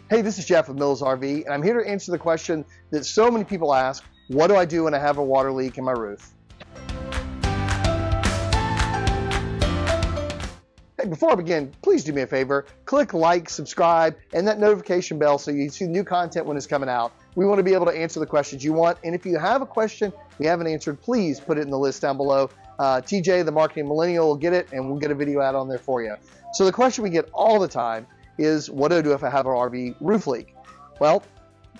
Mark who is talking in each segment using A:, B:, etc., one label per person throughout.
A: Hey, this is Jeff with Mills RV, and I'm here to answer the question that so many people ask: what do I do when I have a water leak in my roof? Hey, before I begin, please do me a favor, click like, subscribe, and that notification bell so you see new content when it's coming out. We want to be able to answer the questions you want, and if you have a question we haven't answered, please put it in the list down below. TJ, the marketing millennial, will get it, and we'll get a video out on there for you. So the question we get all the time is, what do I do if I have an RV roof leak? Well,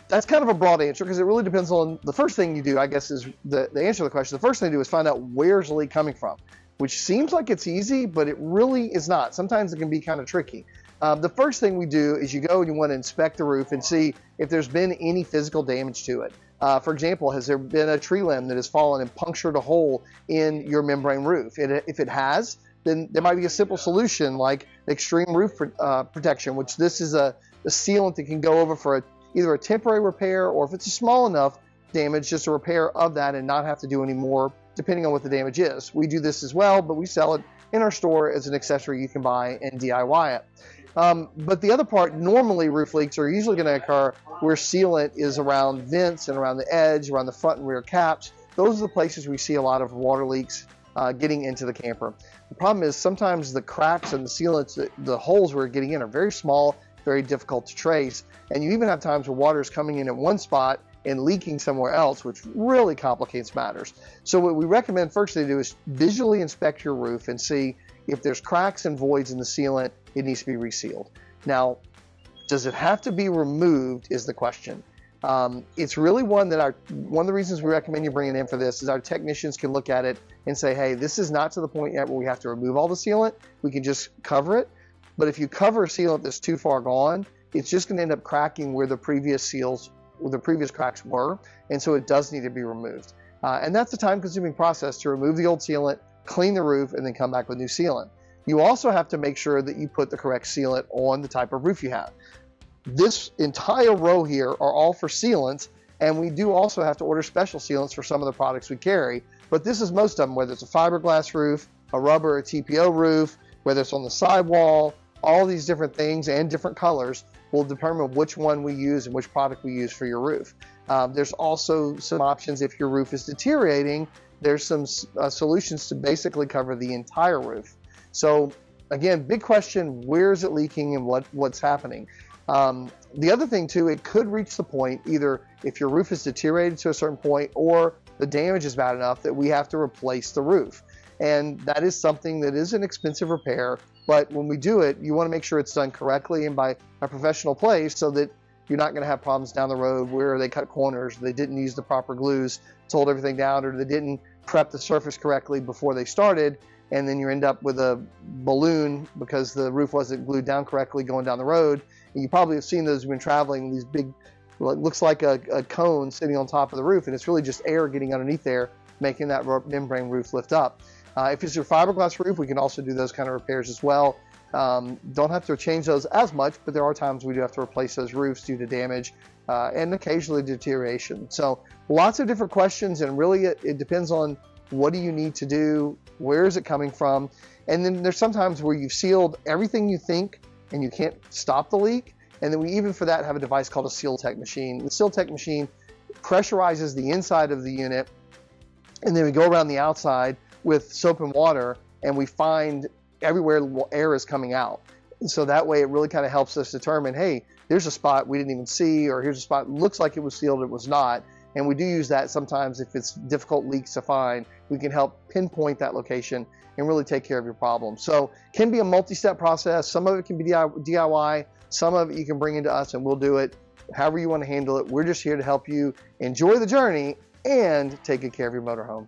A: that's kind of a broad answer because it really depends on the first thing you do, I guess, is the answer to the question. The first thing to do is find out where's the leak coming from, which seems like it's easy, but it really is not. Sometimes it can be kind of tricky. The first thing we do is you go and you want to inspect the roof and see if there's been any physical damage to it. For example, has there been a tree limb that has fallen and punctured a hole in your membrane roof? If it has, then there might be a simple solution like extreme roof protection, which this is a sealant that can go over for either a temporary repair, or if it's a small enough damage, just a repair of that and not have to do any more depending on what the damage is. We do this as well, but we sell it in our store as an accessory you can buy and DIY it. But the other part, normally roof leaks are usually going to occur where sealant is around vents and around the edge, around the front and rear caps. Those are the places we see a lot of water leaks getting into the camper. The problem is sometimes the cracks and the sealants, the holes we're getting in are very small, very difficult to trace, and you even have times where water is coming in at one spot and leaking somewhere else, which really complicates matters. So what we recommend first to do is visually inspect your roof and see if there's cracks and voids in the sealant. It needs to be resealed. Now, does it have to be removed is the question. It's really one of the reasons we recommend you bring it in for this is our technicians can look at it and say, hey, this is not to the point yet where we have to remove all the sealant. We can just cover it. But if you cover a sealant that's too far gone, it's just going to end up cracking where the previous cracks were, and so it does need to be removed. And that's a time-consuming process to remove the old sealant, clean the roof, and then come back with new sealant. You also have to make sure that you put the correct sealant on the type of roof you have. This entire row here are all for sealants, and we do also have to order special sealants for some of the products we carry, but this is most of them, whether it's a fiberglass roof, a rubber or TPO roof, whether it's on the sidewall, all these different things and different colors will determine which one we use and which product we use for your roof. There's also some options if your roof is deteriorating. There's some solutions to basically cover the entire roof. So again, big question, where is it leaking and what's happening? The other thing too, it could reach the point either if your roof is deteriorated to a certain point or the damage is bad enough that we have to replace the roof. And that is something that is an expensive repair, but when we do it, you want to make sure it's done correctly and by a professional place so that you're not going to have problems down the road where they cut corners, they didn't use the proper glues to hold everything down, or they didn't prep the surface correctly before they started, and then you end up with a balloon because the roof wasn't glued down correctly going down the road. And you probably have seen those who've been traveling, these big, looks like a cone sitting on top of the roof, and it's really just air getting underneath there, making that membrane roof lift up. If it's your fiberglass roof, we can also do those kind of repairs as well. Don't have to change those as much, but there are times we do have to replace those roofs due to damage and occasionally deterioration. So lots of different questions, and really it depends on what do you need to do, where is it coming from, and then there's sometimes where you've sealed everything you think and you can't stop the leak, and then we even for that have a device called a Sealant machine. The Sealant machine pressurizes the inside of the unit, and then we go around the outside with soap and water, and we find everywhere air is coming out. And so that way it really kind of helps us determine, hey, there's a spot we didn't even see, or here's a spot looks like it was sealed, it was not. And we do use that sometimes if it's difficult leaks to find. We can help pinpoint that location and really take care of your problem. So it can be a multi-step process. Some of it can be DIY, some of it you can bring into us and we'll do it however you want to handle it. We're just here to help you enjoy the journey and take good care of your motorhome.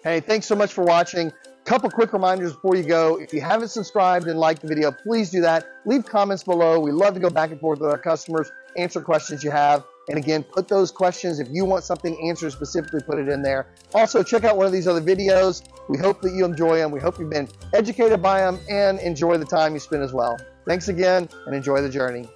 A: Hey, thanks so much for watching. Couple quick reminders before you go. If you haven't subscribed and liked the video, please do that. Leave comments below. We love to go back and forth with our customers, answer questions you have. And again, put those questions. If you want something answered specifically, put it in there. Also, check out one of these other videos. We hope that you enjoy them. We hope you've been educated by them and enjoy the time you spend as well. Thanks again and enjoy the journey.